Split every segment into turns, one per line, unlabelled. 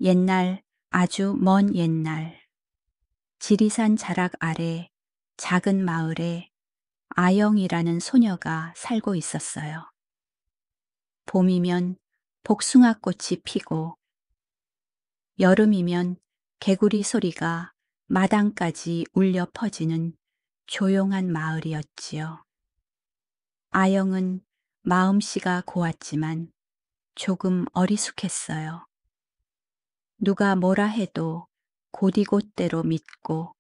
옛날, 아주 먼 옛날, 지리산 자락 아래 작은 마을에 아영이라는 소녀가 살고 있었어요. 봄이면 복숭아꽃이 피고, 여름이면 개구리 소리가 마당까지 울려 퍼지는 조용한 마을이었지요. 아영은 마음씨가 고왔지만 조금 어리숙했어요. 누가 뭐라 해도 곧이곧대로 믿고,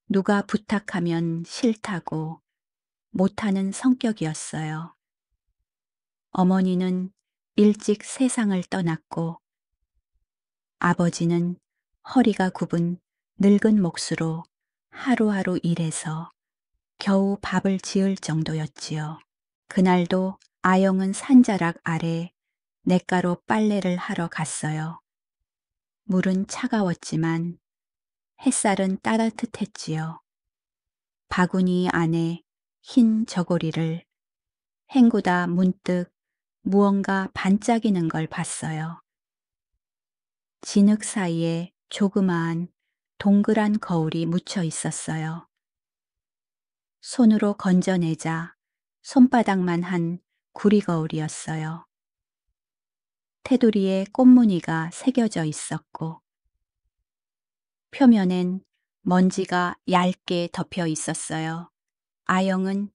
누가 부탁하면 싫다고 못하는 성격이었어요. 어머니는 일찍 세상을 떠났고, 아버지는 허리가 굽은 늙은 몫으로 하루하루 일해서 겨우 밥을 지을 정도였지요. 그날도 아영은 산자락 아래 냇가로 빨래를 하러 갔어요. 물은 차가웠지만 햇살은 따뜻했지요. 바구니 안에 흰 저고리를 헹구다 문득 무언가 반짝이는 걸 봤어요. 진흙 사이에 조그마한 동그란 거울이 묻혀 있었어요. 손으로 건져내자 손바닥만 한 구리 거울이었어요. 테두리에 꽃무늬가 새겨져 있었고, 표면엔 먼지가 얇게 덮여 있었어요. 아영은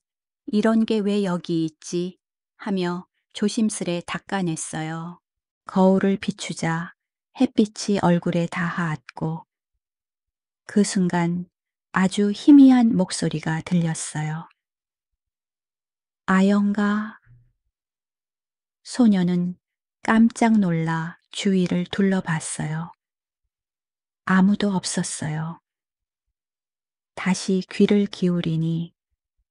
이런 게 왜 여기 있지? 하며 조심스레 닦아냈어요. 거울을 비추자 햇빛이 얼굴에 닿았고, 그 순간 아주 희미한 목소리가 들렸어요. 아영가. 소녀는 깜짝 놀라 주위를 둘러봤어요. 아무도 없었어요. 다시 귀를 기울이니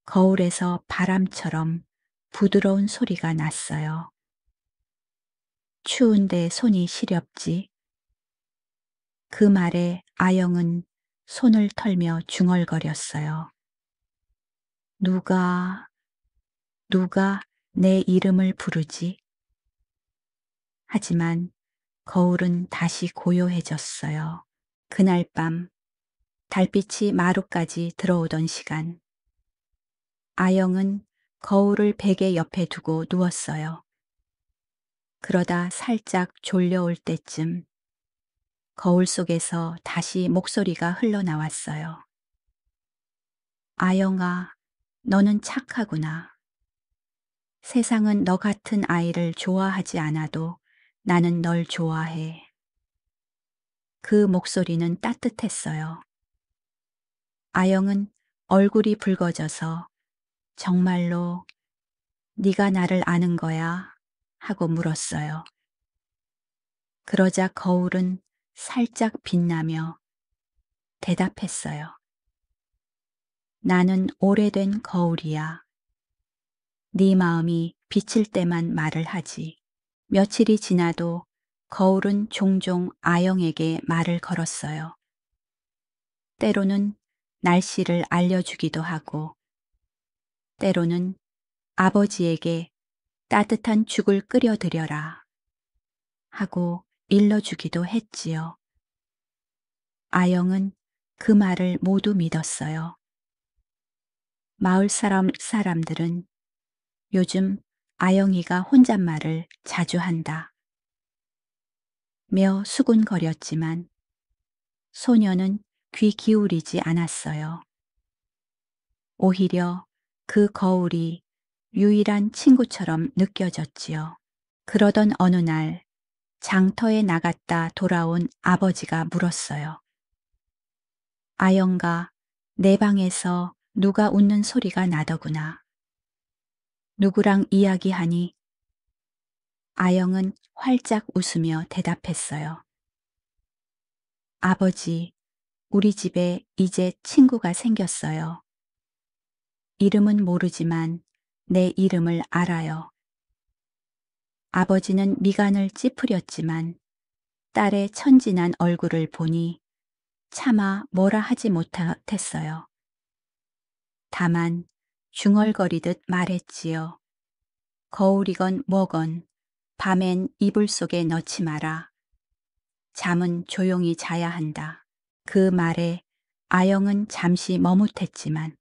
거울에서 바람처럼 부드러운 소리가 났어요. 추운데 손이 시렵지. 그 말에 아영은 손을 털며 중얼거렸어요. 누가 내 이름을 부르지? 하지만 거울은 다시 고요해졌어요. 그날 밤 달빛이 마루까지 들어오던 시간, 아영은 거울을 베개 옆에 두고 누웠어요. 그러다 살짝 졸려올 때쯤 거울 속에서 다시 목소리가 흘러나왔어요. 아영아, 너는 착하구나. 세상은 너 같은 아이를 좋아하지 않아도 나는 널 좋아해. 그 목소리는 따뜻했어요. 아영은 얼굴이 붉어져서 정말로 네가 나를 아는 거야? 하고 물었어요. 그러자 거울은 살짝 빛나며 대답했어요. 나는 오래된 거울이야. 네 마음이 비칠 때만 말을 하지. 며칠이 지나도 거울은 종종 아영에게 말을 걸었어요. 때로는 날씨를 알려주기도 하고, 때로는 아버지에게 따뜻한 죽을 끓여드려라 하고 일러주기도 했지요. 아영은 그 말을 모두 믿었어요. 마을 사람들은 요즘 아영이가 혼잣말을 자주 한다 며 수군거렸지만 소녀는 귀 기울이지 않았어요. 오히려 그 거울이 유일한 친구처럼 느껴졌지요. 그러던 어느 날 장터에 나갔다 돌아온 아버지가 물었어요. 아영가, 내 방에서 누가 웃는 소리가 나더구나. 누구랑 이야기하니? 아영은 활짝 웃으며 대답했어요. 아버지, 우리 집에 이제 친구가 생겼어요. 이름은 모르지만 내 이름을 알아요. 아버지는 미간을 찌푸렸지만 딸의 천진한 얼굴을 보니 차마 뭐라 하지 못했어요. 다만 중얼거리듯 말했지요. 거울이건 뭐건 밤엔 이불 속에 넣지 마라. 잠은 조용히 자야 한다. 그 말에 아영은 잠시 머뭇했지만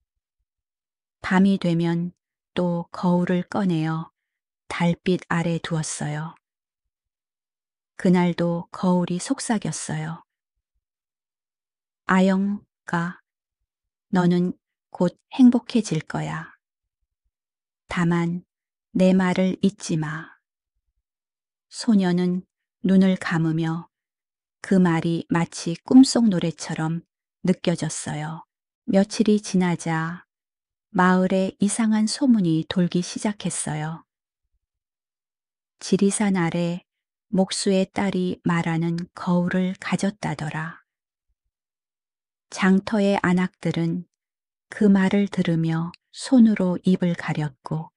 밤이 되면 또 거울을 꺼내어 달빛 아래 두었어요. 그날도 거울이 속삭였어요. 아영가, 너는 곧 행복해질 거야. 다만 내 말을 잊지 마. 소녀는 눈을 감으며 그 말이 마치 꿈속 노래처럼 느껴졌어요. 며칠이 지나자 마을에 이상한 소문이 돌기 시작했어요. 지리산 아래 목수의 딸이 말하는 거울을 가졌다더라. 장터의 안악들은 그 말을 들으며 손으로 입을 가렸고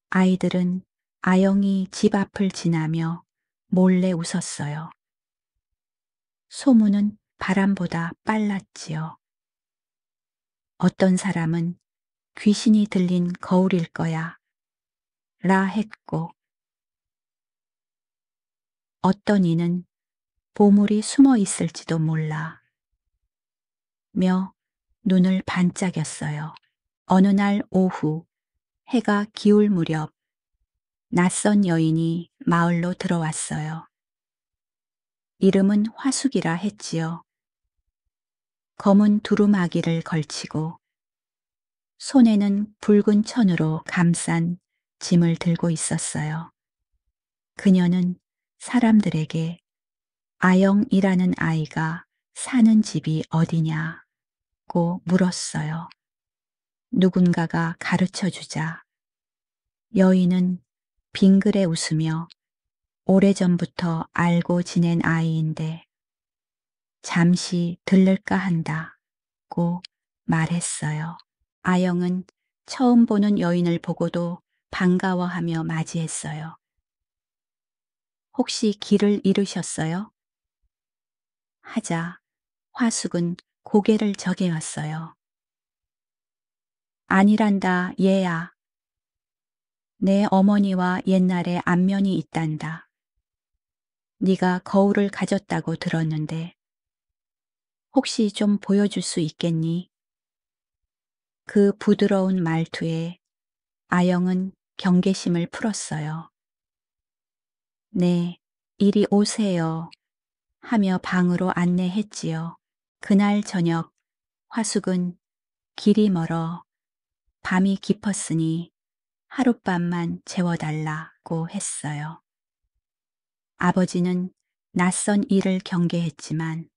아이들은 아영이 집 앞을 지나며 몰래 웃었어요. 소문은 바람보다 빨랐지요. 어떤 사람은 귀신이 들린 거울일 거야 라 했고 어떤 이는 보물이 숨어 있을지도 몰라 며 눈을 반짝였어요. 어느 날 오후 해가 기울 무렵 낯선 여인이 마을로 들어왔어요. 이름은 화숙이라 했지요. 검은 두루마기를 걸치고 손에는 붉은 천으로 감싼 짐을 들고 있었어요. 그녀는 사람들에게 아영이라는 아이가 사는 집이 어디냐고 물었어요. 누군가가 가르쳐 주자 여인은 빙그레 웃으며 오래전부터 알고 지낸 아이인데 잠시 들를까 한다고 말했어요. 아영은 처음 보는 여인을 보고도 반가워하며 맞이했어요. 혹시 길을 잃으셨어요? 하자 화숙은 고개를 저개었어요. 아니란다 얘야. 내 어머니와 옛날에 안면이 있단다. 네가 거울을 가졌다고 들었는데 혹시 좀 보여줄 수 있겠니? 그 부드러운 말투에 아영은 경계심을 풀었어요. 네, 이리 오세요 하며 방으로 안내했지요. 그날 저녁 화숙은 길이 멀어 밤이 깊었으니 하룻밤만 재워달라고 했어요. 아버지는 낯선 일을 경계했지만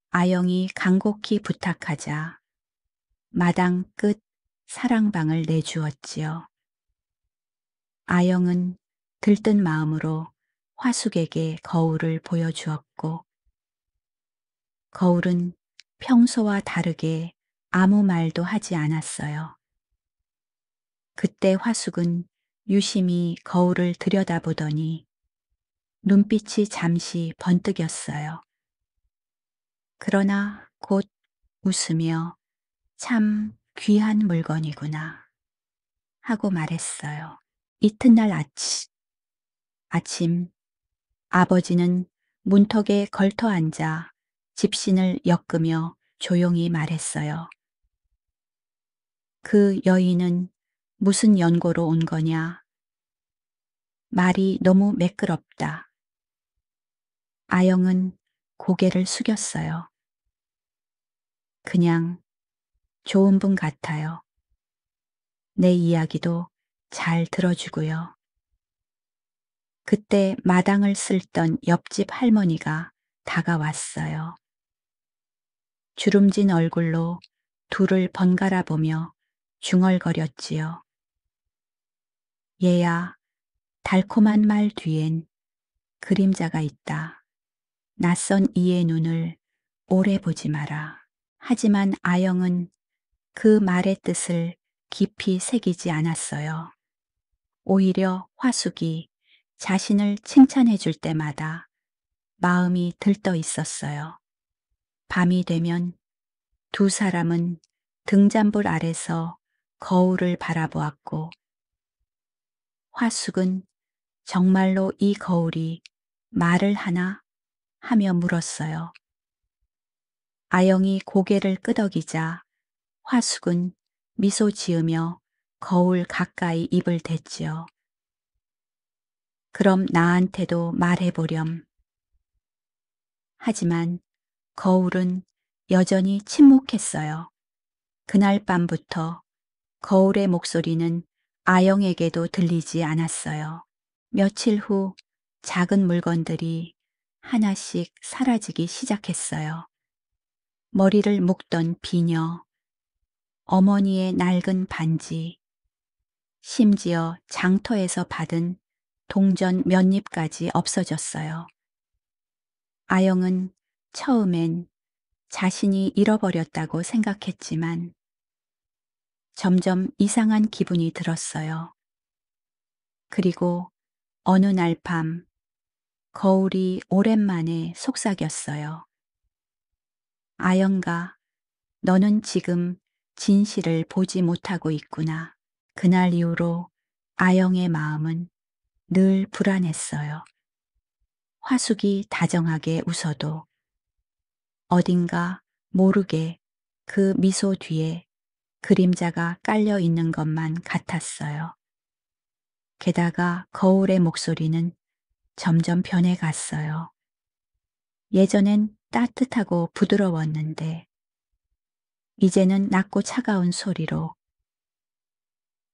아영이 간곡히 부탁하자 마당 끝 사랑방을 내주었지요. 아영은 들뜬 마음으로 화숙에게 거울을 보여주었고 거울은 평소와 다르게 아무 말도 하지 않았어요. 그때 화숙은 유심히 거울을 들여다보더니 눈빛이 잠시 번뜩였어요. 그러나 곧 웃으며 참 귀한 물건이구나 하고 말했어요. 이튿날 아침 아버지는 문턱에 걸터 앉아 집신을 엮으며 조용히 말했어요. 그 여인은 무슨 연고로 온 거냐? 말이 너무 매끄럽다. 아영은 고개를 숙였어요. 그냥 좋은 분 같아요. 내 이야기도 잘 들어주고요. 그때 마당을 쓸던 옆집 할머니가 다가왔어요. 주름진 얼굴로 둘을 번갈아 보며 중얼거렸지요. 얘야, 달콤한 말 뒤엔 그림자가 있다. 낯선 이의 눈을 오래 보지 마라. 하지만 아영은 그 말의 뜻을 깊이 새기지 않았어요. 오히려 화숙이 자신을 칭찬해 줄 때마다 마음이 들떠 있었어요. 밤이 되면 두 사람은 등잔불 아래서 거울을 바라보았고 화숙은 정말로 이 거울이 말을 하나? 하며 물었어요. 아영이 고개를 끄덕이자 화숙은 미소 지으며 거울 가까이 입을 댔지요. 그럼 나한테도 말해보렴. 하지만 거울은 여전히 침묵했어요. 그날 밤부터 거울의 목소리는 아영에게도 들리지 않았어요. 며칠 후 작은 물건들이 하나씩 사라지기 시작했어요. 머리를 묶던 비녀, 어머니의 낡은 반지, 심지어 장터에서 받은 동전 몇 입까지 없어졌어요. 아영은 처음엔 자신이 잃어버렸다고 생각했지만 점점 이상한 기분이 들었어요. 그리고 어느 날 밤 거울이 오랜만에 속삭였어요. 아영가, 너는 지금 진실을 보지 못하고 있구나. 그날 이후로 아영의 마음은 늘 불안했어요. 화숙이 다정하게 웃어도 어딘가 모르게 그 미소 뒤에 그림자가 깔려 있는 것만 같았어요. 게다가 거울의 목소리는 점점 변해갔어요. 예전엔 따뜻하고 부드러웠는데 이제는 낮고 차가운 소리로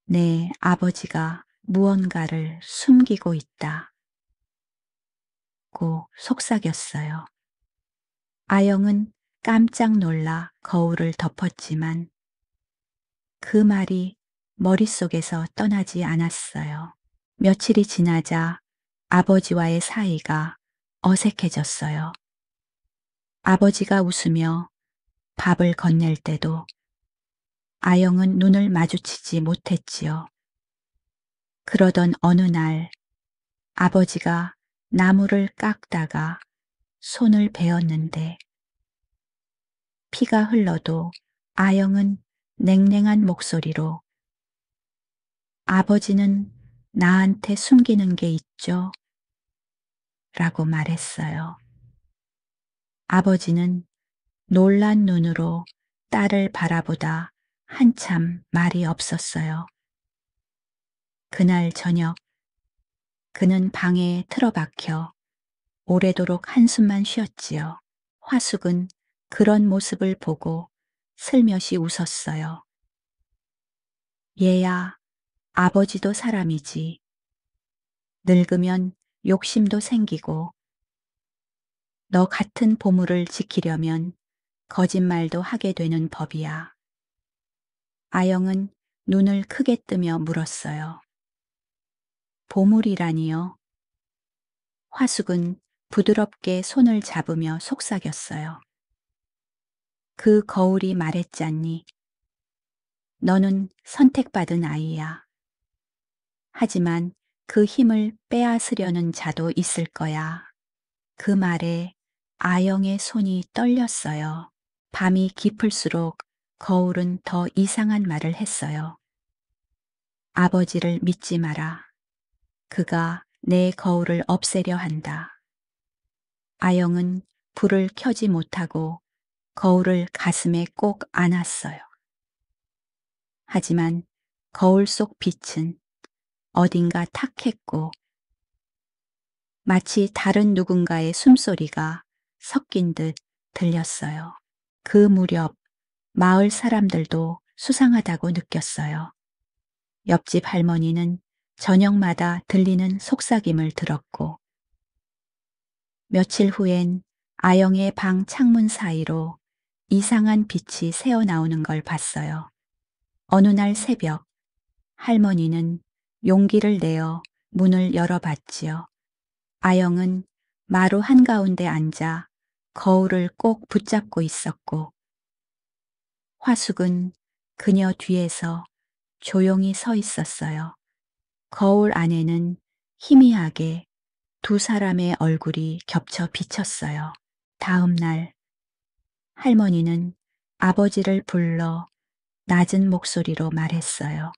내 아버지가 무언가를 숨기고 있다 고 속삭였어요. 아영은 깜짝 놀라 거울을 덮었지만 그 말이 머릿속에서 떠나지 않았어요. 며칠이 지나자 아버지와의 사이가 어색해졌어요. 아버지가 웃으며 밥을 건넬 때도 아영은 눈을 마주치지 못했지요. 그러던 어느 날 아버지가 나무를 깎다가 손을 베었는데 피가 흘러도 아영은 냉랭한 목소리로 아버지는 나한테 숨기는 게 있죠? 라고 말했어요. 아버지는 놀란 눈으로 딸을 바라보다 한참 말이 없었어요. 그날 저녁 그는 방에 틀어박혀 오래도록 한숨만 쉬었지요. 화숙은 그런 모습을 보고 슬며시 웃었어요. 얘야, 아버지도 사람이지. 늙으면 욕심도 생기고 너 같은 보물을 지키려면 거짓말도 하게 되는 법이야. 아영은 눈을 크게 뜨며 물었어요. 보물이라니요? 화숙은 부드럽게 손을 잡으며 속삭였어요. 그 거울이 말했잖니. 너는 선택받은 아이야. 하지만 그 힘을 빼앗으려는 자도 있을 거야. 그 말에 아영의 손이 떨렸어요. 밤이 깊을수록 거울은 더 이상한 말을 했어요. 아버지를 믿지 마라. 그가 내 거울을 없애려 한다. 아영은 불을 켜지 못하고 거울을 가슴에 꼭 안았어요. 하지만 거울 속 빛은 어딘가 탁했고 마치 다른 누군가의 숨소리가 섞인 듯 들렸어요. 그 무렵 마을 사람들도 수상하다고 느꼈어요. 옆집 할머니는 저녁마다 들리는 속삭임을 들었고 며칠 후엔 아영의 방 창문 사이로 이상한 빛이 새어나오는 걸 봤어요. 어느 날 새벽 할머니는 용기를 내어 문을 열어봤지요. 아영은 마루 한가운데 앉아 거울을 꼭 붙잡고 있었고 화숙은 그녀 뒤에서 조용히 서 있었어요. 거울 안에는 희미하게 두 사람의 얼굴이 겹쳐 비쳤어요. 다음 날 할머니는 아버지를 불러 낮은 목소리로 말했어요.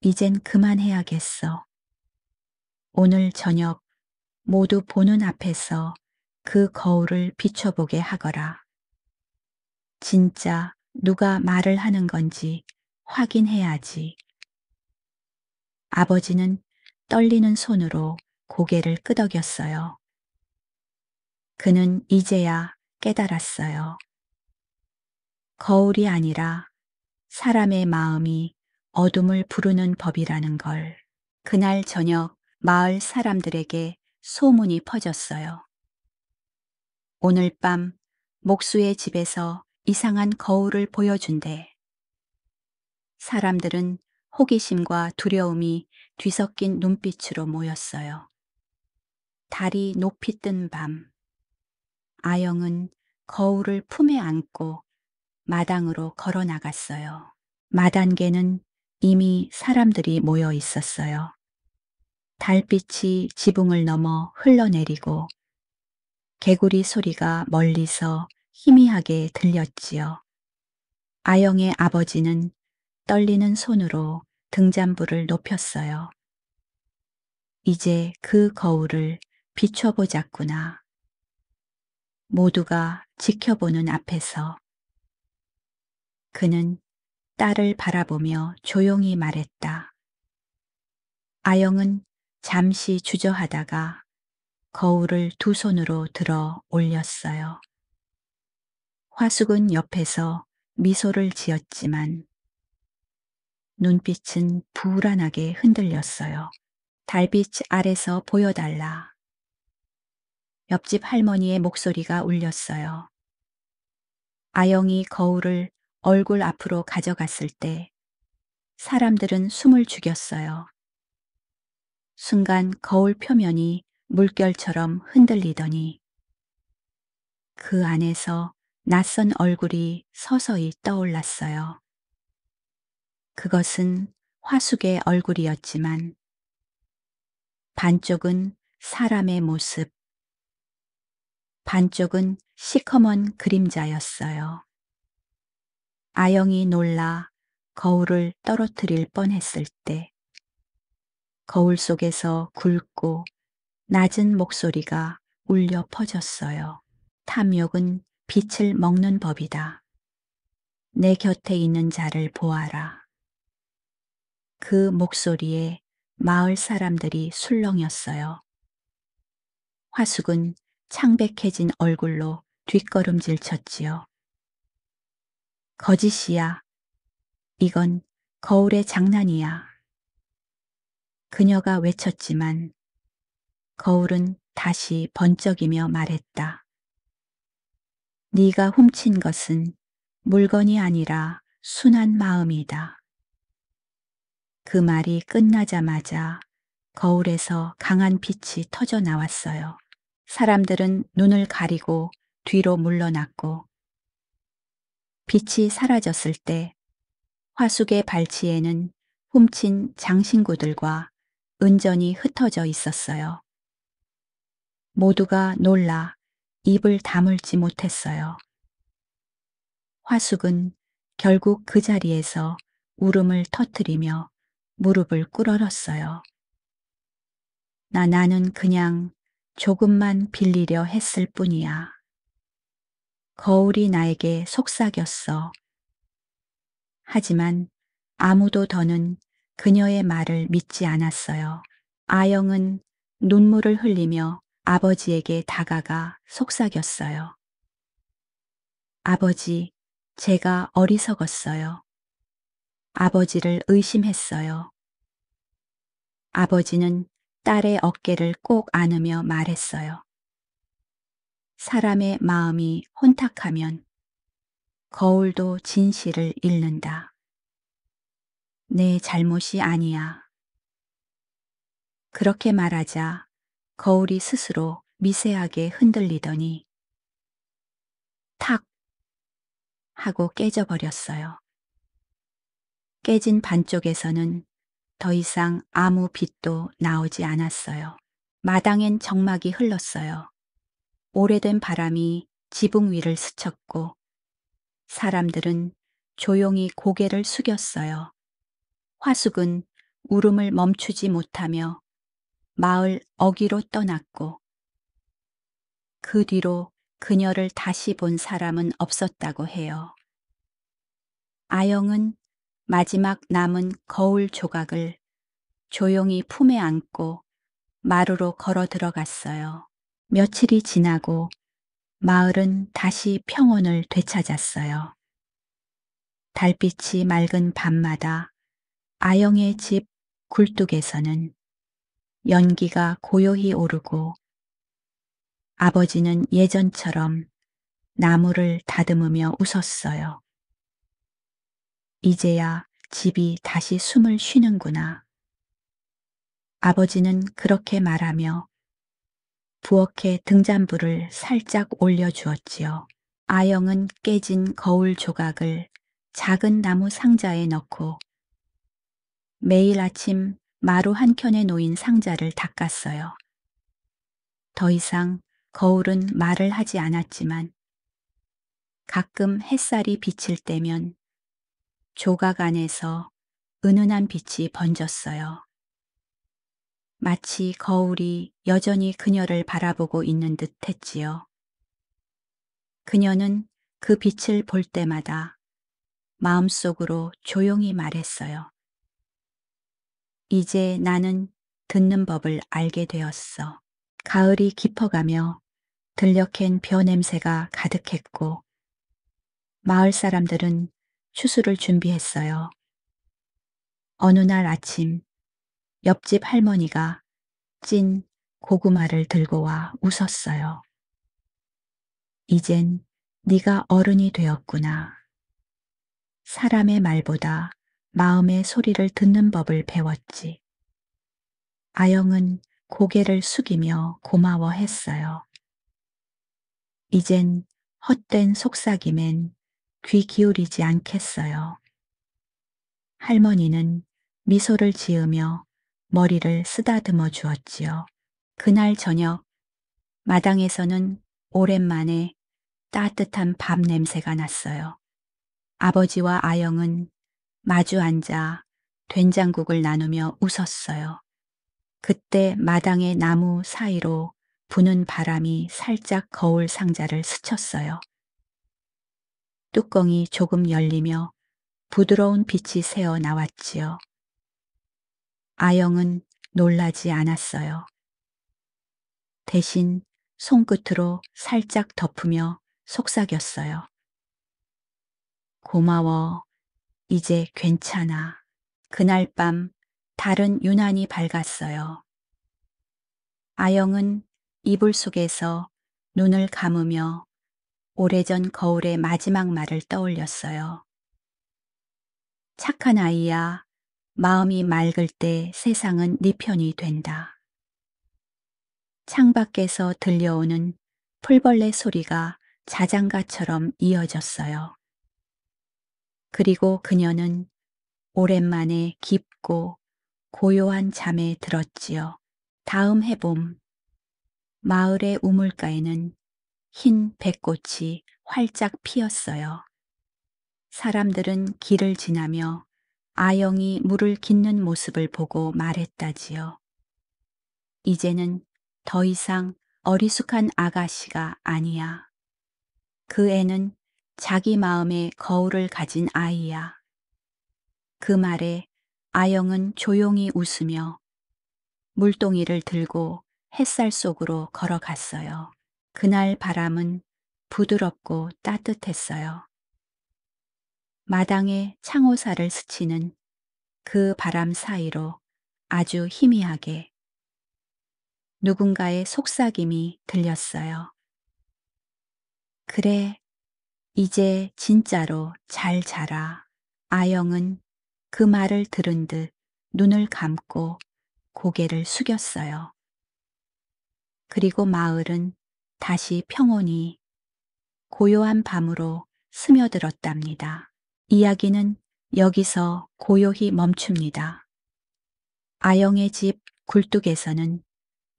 이젠 그만해야겠어. 오늘 저녁 모두 보는 앞에서 그 거울을 비춰보게 하거라. 진짜 누가 말을 하는 건지 확인해야지. 아버지는 떨리는 손으로 고개를 끄덕였어요. 그는 이제야 깨달았어요. 거울이 아니라 사람의 마음이 어둠을 부르는 법이라는 걸. 그날 저녁 마을 사람들에게 소문이 퍼졌어요. 오늘 밤 목수의 집에서 이상한 거울을 보여준대. 사람들은 호기심과 두려움이 뒤섞인 눈빛으로 모였어요. 달이 높이 뜬 밤, 아영은 거울을 품에 안고 마당으로 걸어 나갔어요. 마당개는 이미 사람들이 모여 있었어요. 달빛이 지붕을 넘어 흘러내리고 개구리 소리가 멀리서 희미하게 들렸지요. 아영의 아버지는 떨리는 손으로 등잔불을 높였어요. 이제 그 거울을 비춰보자꾸나. 모두가 지켜보는 앞에서 그는 딸을 바라보며 조용히 말했다. 아영은 잠시 주저하다가 거울을 두 손으로 들어 올렸어요. 화숙은 옆에서 미소를 지었지만 눈빛은 불안하게 흔들렸어요. 달빛 아래서 보여달라. 옆집 할머니의 목소리가 울렸어요. 아영이 거울을 얼굴 앞으로 가져갔을 때 사람들은 숨을 죽였어요. 순간 거울 표면이 물결처럼 흔들리더니 그 안에서 낯선 얼굴이 서서히 떠올랐어요. 그것은 화숙의 얼굴이었지만 반쪽은 사람의 모습, 반쪽은 시커먼 그림자였어요. 아영이 놀라 거울을 떨어뜨릴 뻔했을 때 거울 속에서 굵고 낮은 목소리가 울려 퍼졌어요. 탐욕은 빛을 먹는 법이다. 내 곁에 있는 자를 보아라. 그 목소리에 마을 사람들이 술렁였어요. 화숙은 창백해진 얼굴로 뒷걸음질 쳤지요. 거짓이야. 이건 거울의 장난이야. 그녀가 외쳤지만 거울은 다시 번쩍이며 말했다. 네가 훔친 것은 물건이 아니라 순한 마음이다. 그 말이 끝나자마자 거울에서 강한 빛이 터져 나왔어요. 사람들은 눈을 가리고 뒤로 물러났고 빛이 사라졌을 때 화숙의 발치에는 훔친 장신구들과 은전이 흩어져 있었어요. 모두가 놀라 입을 다물지 못했어요. 화숙은 결국 그 자리에서 울음을 터뜨리며 무릎을 꿇어렸어요. 나는 그냥 조금만 빌리려 했을 뿐이야. 거울이 나에게 속삭였어. 하지만 아무도 더는 그녀의 말을 믿지 않았어요. 아영은 눈물을 흘리며 아버지에게 다가가 속삭였어요. 아버지, 제가 어리석었어요. 아버지를 의심했어요. 아버지는 딸의 어깨를 꼭 안으며 말했어요. 사람의 마음이 혼탁하면 거울도 진실을 잃는다. 내 잘못이 아니야. 그렇게 말하자 거울이 스스로 미세하게 흔들리더니 탁 하고 깨져버렸어요. 깨진 반쪽에서는 더 이상 아무 빛도 나오지 않았어요. 마당엔 정막이 흘렀어요. 오래된 바람이 지붕 위를 스쳤고 사람들은 조용히 고개를 숙였어요. 화숙은 울음을 멈추지 못하며 마을 어귀로 떠났고 그 뒤로 그녀를 다시 본 사람은 없었다고 해요. 아영은 마지막 남은 거울 조각을 조용히 품에 안고 마루로 걸어 들어갔어요. 며칠이 지나고 마을은 다시 평온을 되찾았어요. 달빛이 맑은 밤마다 아영의 집 굴뚝에서는 연기가 고요히 오르고 아버지는 예전처럼 나무를 다듬으며 웃었어요. 이제야 집이 다시 숨을 쉬는구나. 아버지는 그렇게 말하며 부엌에 등잔불을 살짝 올려주었지요. 아영은 깨진 거울 조각을 작은 나무 상자에 넣고 매일 아침 마루 한켠에 놓인 상자를 닦았어요. 더 이상 거울은 말을 하지 않았지만 가끔 햇살이 비칠 때면 조각 안에서 은은한 빛이 번졌어요. 마치 거울이 여전히 그녀를 바라보고 있는 듯 했지요. 그녀는 그 빛을 볼 때마다 마음속으로 조용히 말했어요. 이제 나는 듣는 법을 알게 되었어. 가을이 깊어가며 들녘엔 벼 냄새가 가득했고 마을 사람들은 추수를 준비했어요. 어느 날 아침 옆집 할머니가 찐 고구마를 들고 와 웃었어요. 이젠 네가 어른이 되었구나. 사람의 말보다 마음의 소리를 듣는 법을 배웠지. 아영은 고개를 숙이며 고마워했어요. 이젠 헛된 속삭임엔 귀 기울이지 않겠어요. 할머니는 미소를 지으며 머리를 쓰다듬어 주었지요. 그날 저녁 마당에서는 오랜만에 따뜻한 밥 냄새가 났어요. 아버지와 아영은 마주 앉아 된장국을 나누며 웃었어요. 그때 마당의 나무 사이로 부는 바람이 살짝 거울 상자를 스쳤어요. 뚜껑이 조금 열리며 부드러운 빛이 새어 나왔지요. 아영은 놀라지 않았어요. 대신 손끝으로 살짝 덮으며 속삭였어요. 고마워. 이제 괜찮아. 그날 밤 달은 유난히 밝았어요. 아영은 이불 속에서 눈을 감으며 오래전 거울의 마지막 말을 떠올렸어요. 착한 아이야, 마음이 맑을 때 세상은 네 편이 된다. 창밖에서 들려오는 풀벌레 소리가 자장가처럼 이어졌어요. 그리고 그녀는 오랜만에 깊고 고요한 잠에 들었지요. 다음 해봄, 마을의 우물가에는 흰 백꽃이 활짝 피었어요. 사람들은 길을 지나며 아영이 물을 깃는 모습을 보고 말했다지요. 이제는 더 이상 어리숙한 아가씨가 아니야. 그 애는 자기 마음의 거울을 가진 아이야. 그 말에 아영은 조용히 웃으며 물동이를 들고 햇살 속으로 걸어갔어요. 그날 바람은 부드럽고 따뜻했어요. 마당에 창호사를 스치는 그 바람 사이로 아주 희미하게 누군가의 속삭임이 들렸어요. 그래, 이제 진짜로 잘 자라. 아영은 그 말을 들은 듯 눈을 감고 고개를 숙였어요. 그리고 마을은 다시 평온히 고요한 밤으로 스며들었답니다. 이야기는 여기서 고요히 멈춥니다. 아영의 집 굴뚝에서는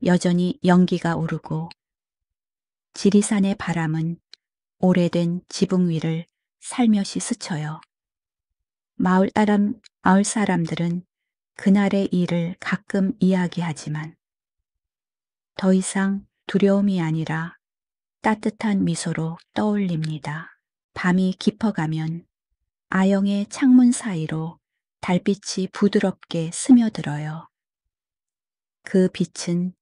여전히 연기가 오르고 지리산의 바람은 오래된 지붕 위를 살며시 스쳐요. 마을 사람들은 그날의 일을 가끔 이야기하지만 더 이상 두려움이 아니라 따뜻한 미소로 떠올립니다. 밤이 깊어가면 아영의 창문 사이로 달빛이 부드럽게 스며들어요. 그 빛은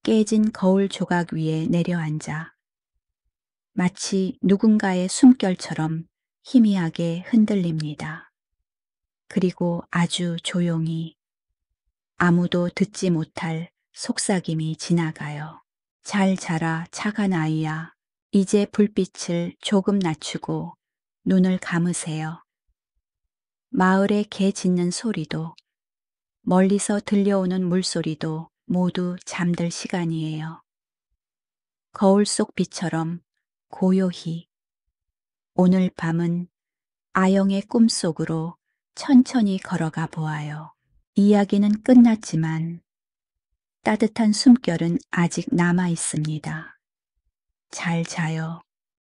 깨진 거울 조각 위에 내려앉아 마치 누군가의 숨결처럼 희미하게 흔들립니다. 그리고 아주 조용히 아무도 듣지 못할 속삭임이 지나가요. 잘 자라 작은 아이야. 이제 불빛을 조금 낮추고 눈을 감으세요. 마을의 개 짖는 소리도 멀리서 들려오는 물소리도 모두 잠들 시간이에요. 거울 속 빛처럼 고요히 오늘 밤은 아영의 꿈속으로 천천히 걸어가 보아요. 이야기는 끝났지만 따뜻한 숨결은 아직 남아 있습니다. 잘 자요.